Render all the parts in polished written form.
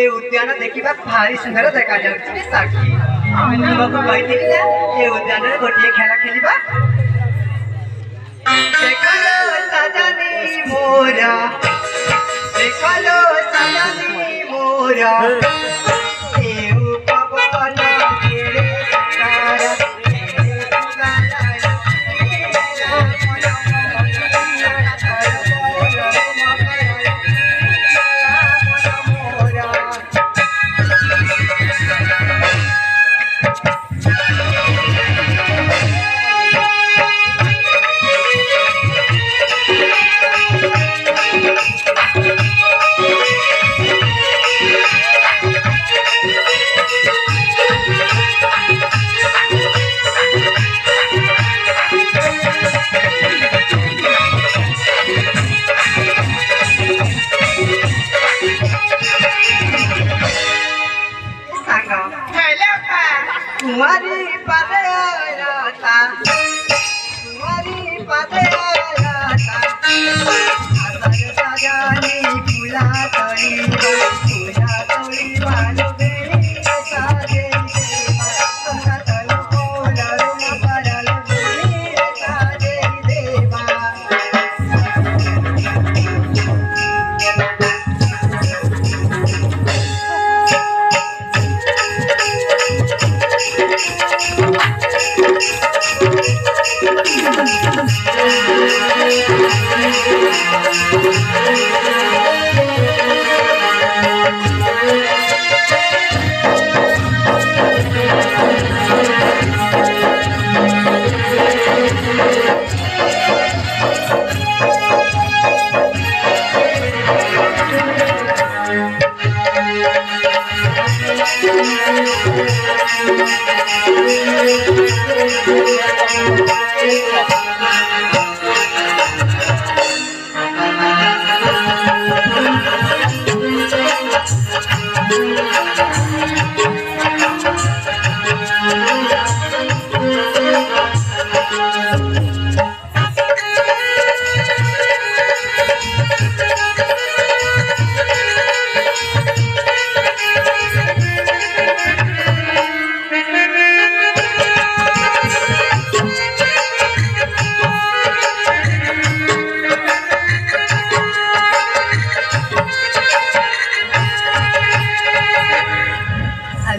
उद्यान देखा भारी सुंदर देखा साक्षी उद्यान गोटे खेल खेलवा सजानी मोरा सजानी मोरा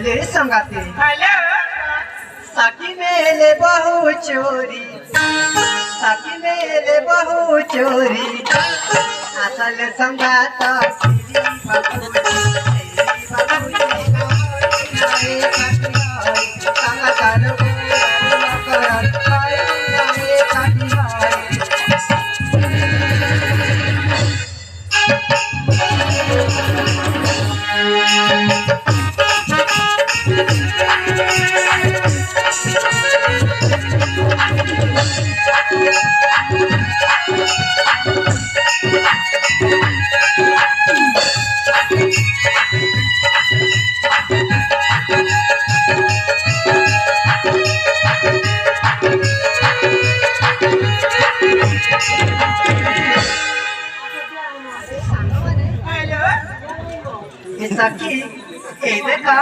ले संगाते हेलो साकी मेले बहु चोरी साकी मेले बहु चोरी असल संगाता सखी ए देखा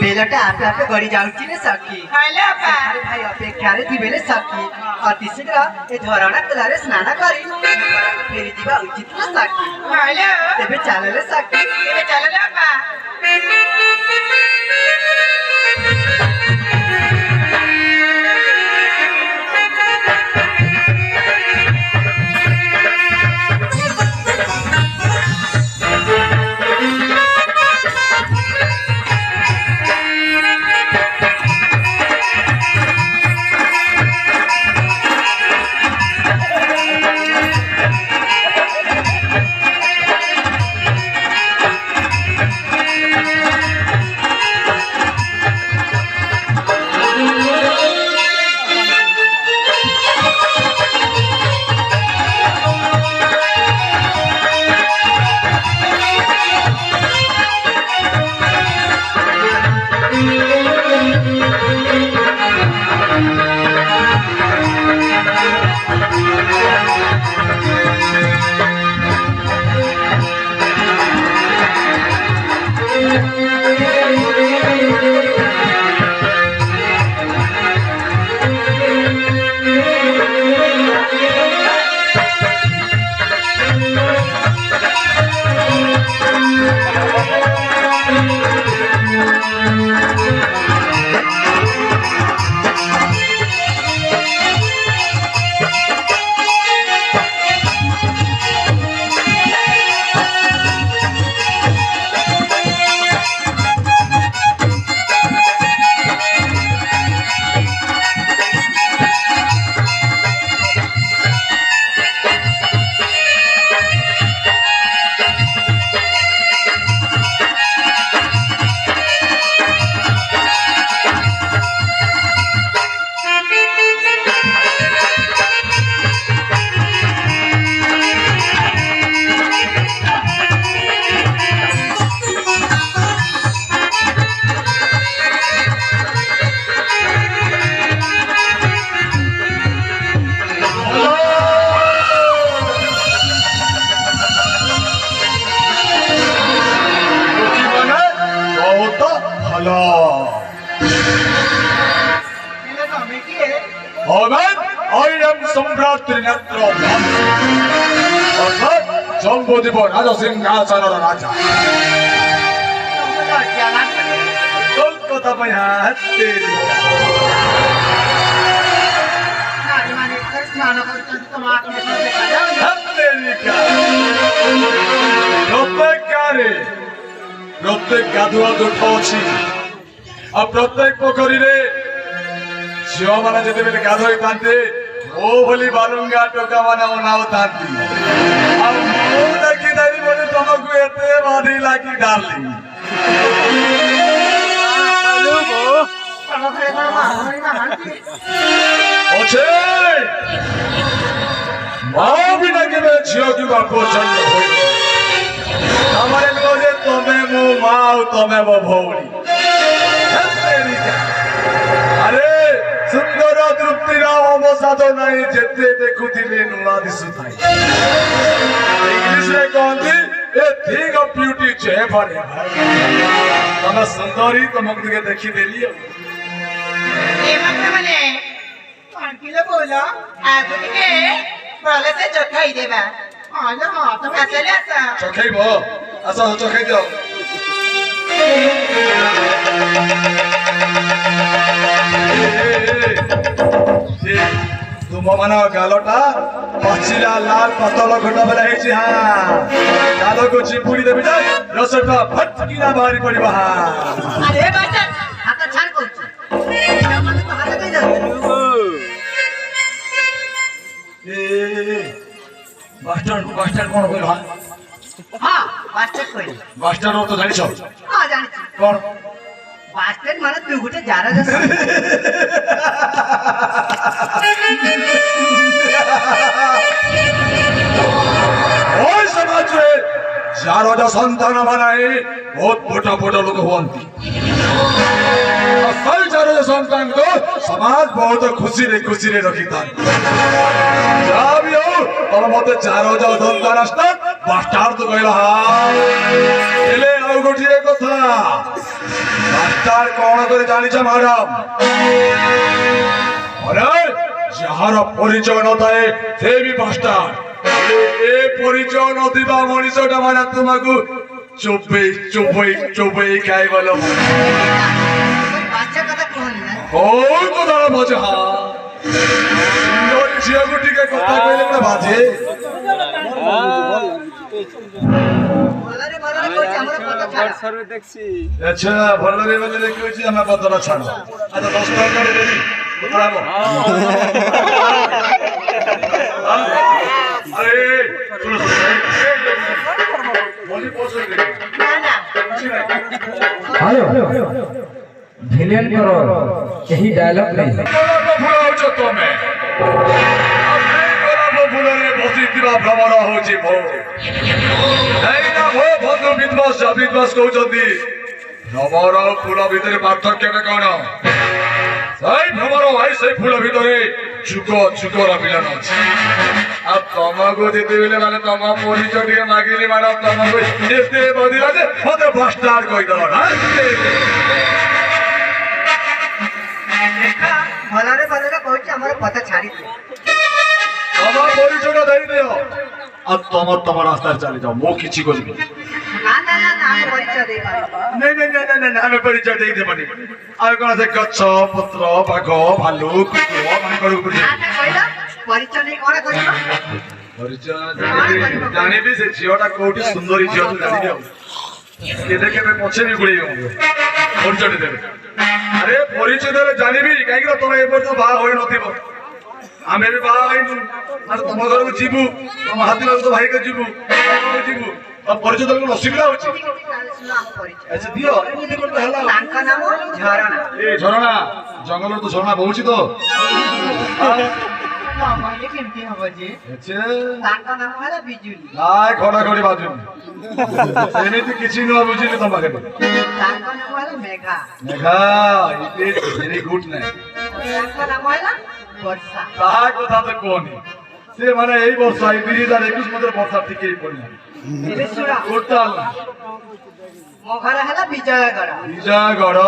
बेलटा आपे आपे गड़ी जाउची ने सखी हेलो बा अरे भाई अपेक्षा रे दिबेले सखी अति शीघ्र ए धरणा कलारे स्नान करी फेरी जीवा उचित न सखी हेलो तेबे चालले सखी तेरे चलो ना बा सम्राट त्रिनेत्र अर्थात जम्बूद्वीप राजसिंहासनर राजा कलकत्ता में हातेरी प्रत्येक गाधुआ तुठ अच्छी आ प्रत्येक पोखरी झील मैंने जिते गाधोई था ओ बोली बालुंगा टोका माने ओनाउ तांती आ मो देखि देली बोले तुमको एते बाधी लागी डार्लिंग ओछे मां बिना के झियो की बापो जन्म होई हमारे लोजे तमे मो मां तमे मो भौणी अरे सुंदर तृप्ति अवसाद नहीं जेते देखुथिले नुआ दिसुथाई इंग्लिश रे कहंती ए थिंग ऑफ ब्यूटी जे फॉर तमे सुंदरी तमक के देखि देली ए मत माने कौन किलो बोलो आज के बोले से चखाई देबा आलो हां तो चले आसा चखाइबो आसा चखाइ दियो ତୁମ ମାନ ଗାଲଟା ପଚିଲା ଲାଲ ପତଳ ଘଟ ବେଲା ହେଇଛି ହଁ ଗାଲକୁ ଚିପୁଡ଼ି ଦେବି ଯେ ରସଟା ଫଟକିନା ବାହାରି ପଡିବ ହଁ আরে বাচ্চা হাত ছাড় করছে মানে তো হাতে কই যাবে মাস্টার কোন কইল হ্যাঁ হ্যাঁ বাচ্চা কই মাস্টার তো জানিছ হ্যাঁ জানিছি কোন বাস্টেড মানে তুই গুটে যারা যাস ওই সমাজে যারা সন্তান বানায় বহুত বড় বড় লোক হুঁতি असल चारों संतान को समाज बहुत खुशी रे रखी था जब यो और मत चारों जो संतान आस्ता मास्टर तो कहला एले आउ गोटिए कथा मास्टर कोन करे जानि छ मैडम अरे जहार परिचय न थाए से भी मास्टर ए परिचय न दिबा मनिषटा माने तुमको चुपे खाई बोलो বাচ্চা কথা কোহনি না ওই তো দাঁড়া বাজে হ্যাঁ সুন্দর ঝিয়াগু টিকে কথা কইলে না বাজে বলারে কইছে আমরা কথা ছাড়া সর্বে দেখছি আচ্ছা ভলরে বলে কইছি আমরা কথাটা ছাড়ো আচ্ছা 10 টাকা করে দেবি বলাবো আরে শুনো বলি পছন্দ না না हेलो ভিলেন করো यही डायलॉग नहीं গোলাপ ফুল হচ্ছে তুমি আপনি গোলাপ ফুলরে বসিଥିବା ভ্রমণ হଉଛି ভো এই না ভো ভদ্র বিদ্বাস কହୁଛନ୍ତି ভ্রমণ ফুল ভিতরে পার্থক্যটা କଣ সেই ভ্রমণ ভাই সেই ফুল ভিতরে যুগର মিলନ ଅଛି ଆଉ ତମକୁ ଯେତେବେଳେ ମାନେ ତମ ପରିଚୟ ଟିକେ ମାଗିଲି ମାନେ ତମକୁ ଏତେ ବଦିଲା ଯେ ମତେ ମାଷ୍ଟର କହିଦେଲ ନା দেখা বলারে কইছে আমরা কথা ছাড়ি দে ତମ ପରିଚୟଟା ଦେଇଦିଅ ଆଉ ତମ ରାସ୍ତାରେ ଚାଲିଯାଅ ମୁଁ କିଛି କରିବି না না না না আমি পরিচয় দেই পারি ନାଇଁ ଆମେ ପରିଚୟ ଦେଇଦେବନି ଆଉ କଣ ସେ ଗଛ ପତ୍ର ବାଘ ଭାଲୁ କୁକୁର ମାନଙ୍କର না না কইলা পরিচয় নেই কোন কইবা ପରିଚୟ ଜାଣିବି ସେ ଝିଅଟା କୋଉଠି ସୁନ୍ଦରୀ ଝିଅ ତୁ ଜାଣିବି ଆଉ କେବେ କେବେ ପଛେ ବି ଗୁଳେଇବ ପରିଚୟ ଦେବେ ଆରେ ପରିଚୟ ଦେଲେ ଜାଣିବି କାହିଁକି ନା ତମେ ଏ ବର୍ଷ ବାହା ହୋଇନଥିବ ଆମେ ବି ବାହା ହେଇନୁ ମାନେ ତମ ଘରକୁ ଯିବୁ ତମ ହାତୀ ବାବୁ ତ ଭାଇକୁ ଯିବୁ ଆଉ ପରିଚୟ ଦେଲେ କଣ ଅସୁବିଧା ହଉଛି শুনো ଆମ ପରିଚୟ ଆଚ୍ଛା ଦିଅ ଏମିତି କଣ ହେଲା ତାଙ୍କ ନାମ ଝରଣା ଏ ଝରଣା ଜଙ୍ଗଲରେ ତ ଝରଣା ବହୁଛି ତ କହିଲେ କେମିତି ହବ ଯେ ତାଙ୍କ ନାମ ହେଲା ବିଜୁଳି ନାଇଁ ଖଡା ଖଡି ବାଜୁନି ସେମିତି କିଛି ନୁହଁ ବୁଝିଲି ତମ ପାଖରେ ତାଙ୍କ ନାମ ହେଲା Megha Megha it is very good ନାଇଁ ତାଙ୍କ ନାମ ହେଲା ବର୍ଷା ତାହା କଥା ତ କୁହନି ସେ ମାନେ ଏଇ ବର୍ଷ ଏଇ 2021 ମଧ୍ୟରେ ବର୍ଷା ଟିକେ ପଡିଲା ଏବେ ଶୁଣ ଟୋଟାଲ ମୋ ଘର ହେଲା ବିଜୟଗଡ଼ ବିଜୟଗଡ଼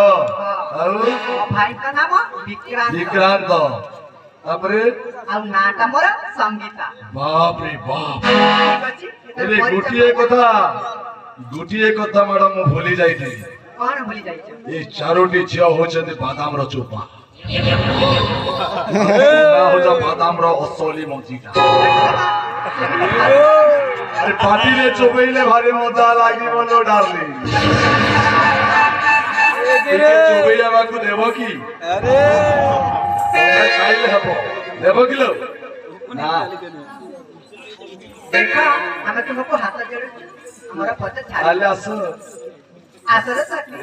ଆଉ ମୋ ଭାଇଙ୍କ ନାମ ବିକ୍ରାନ୍ତ ବିକ୍ରାନ୍ତ ତାପରେ ଆଉ ନାଁଟା ମୋର ସଙ୍ଗୀତା ବାପ ରେ ବାପ ଠିକ ଅଛି ଏବେ ଗୋଟିଏ କଥା ମ୍ୟାଡମ ମୁଁ ଭୁଲି ଯାଇଥିଲି କଣ ଭୁଲି ଯାଇଛ এই চারোটি ঝিଅ হচ্ছেন বাদামর চোপা হচ্ছে বাদামর অসলি মঞ্জিটা আরে পাটিলে চোবাইলে ভারি মজা লাগিব লো ডার্লিং চোবাই আমাকে দেব কি তোমরা চাইলে হব দেব কিলো না ଦେଖ ଆମେ ତୁମକୁ ହାତ ଯୋଡୁଛୁ ଆମର ପଛ ଛାଡି তাহলে আসো ଆସରେ ସାଥି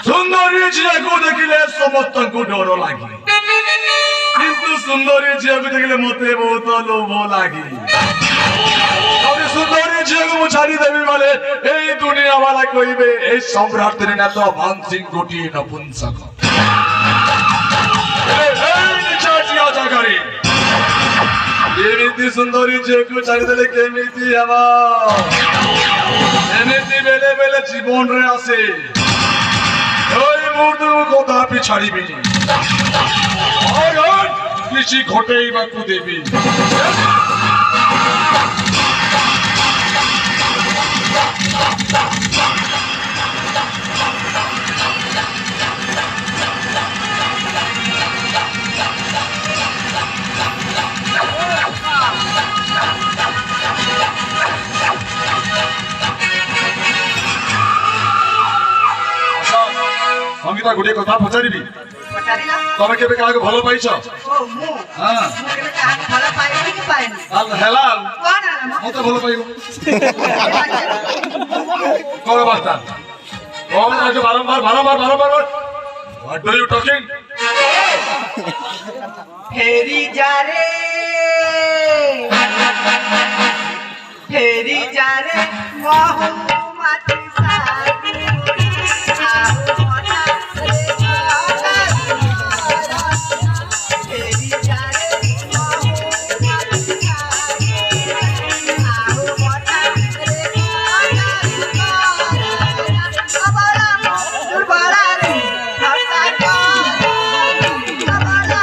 ସୁନ୍ଦରୀ ଝିଅକୁ ଦେଖିଲେ ସମସ୍ତଙ୍କୁ ଡର ଲାଗେ କିନ୍ତୁ ସୁନ୍ଦରୀ ଝିଅକୁ ଦେଖିଲେ ମତେ ବହୁତ ଲୋଭ ଲାଗେ ସୁନ୍ଦରୀ ଝିଅକୁ ମୁଁ ଛାଡିଦେବି ମାନେ ଏଇ ଦୁନିଆ ବାଲା କହିବେ ଏଇ ସମ୍ରାଟରେ ନା ତ ମାନସିଂ ଗୋଟିଏ ନପୁଂସକ ଜାଗାରେ ଏମିତି ସୁନ୍ଦରୀ ଝିଅକୁ ଛାଡିଦେଲେ କେମିତି ହେବ ଏମିତି ବେଳେ ବେଳେ ଜୀବନରେ ଆସେ কদাপি ছাড়িবিনি কিছু ঘটেইবাকু দেবি তোমরা গোটে কথা পচারিবি ପଚାରିଲା তুমি কেবে কাহাকে ভালো পাইছ ଓ ମୁଁ হ্যাঁ ମୁଁ କେବେ କାହାକୁ ଭଲ ପାଇନି କି ପାଏନି আল হেলাল କଣ ହେଲା ମ? মতো ভালো পাইব কোন বার্তা কোন আজ বারবার হোয়াট ডু ইউ টকিং फेरी जा रे महू माटी सारी आओ मोना रे मोना फेरी जा रे महू माटी सारी आओ मोना रे मोना अबला दुर्बला रे हटा अबला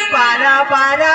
para para